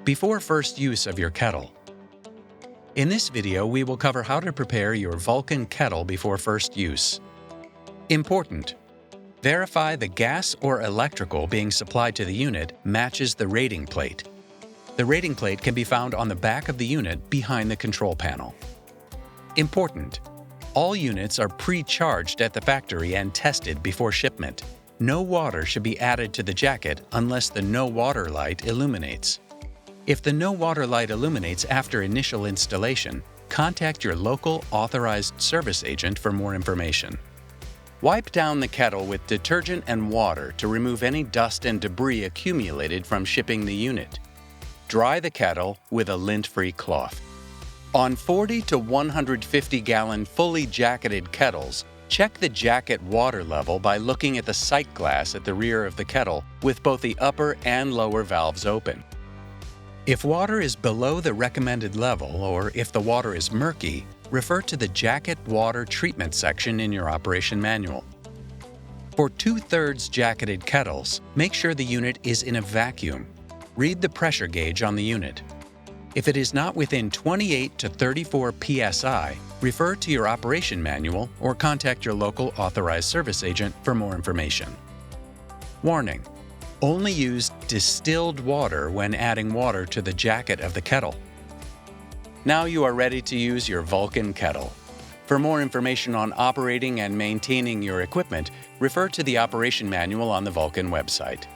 Before first use of your kettle. In this video, we will cover how to prepare your Vulcan kettle before first use. Important: verify the gas or electrical being supplied to the unit matches the rating plate. The rating plate can be found on the back of the unit behind the control panel. Important: all units are pre-charged at the factory and tested before shipment. No water should be added to the jacket unless the no water light illuminates. If the no water light illuminates after initial installation, contact your local authorized service agent for more information. Wipe down the kettle with detergent and water to remove any dust and debris accumulated from shipping the unit. Dry the kettle with a lint-free cloth. On 40 to 150-gallon fully jacketed kettles, check the jacket water level by looking at the sight glass at the rear of the kettle with both the upper and lower valves open. If water is below the recommended level or if the water is murky, refer to the jacket water treatment section in your operation manual. For 2/3 jacketed kettles, make sure the unit is in a vacuum. Read the pressure gauge on the unit. If it is not within 28 to 34 psi, refer to your operation manual or contact your local authorized service agent for more information. Warning: only use distilled water when adding water to the jacket of the kettle. Now you are ready to use your Vulcan kettle. For more information on operating and maintaining your equipment, refer to the operation manual on the Vulcan website.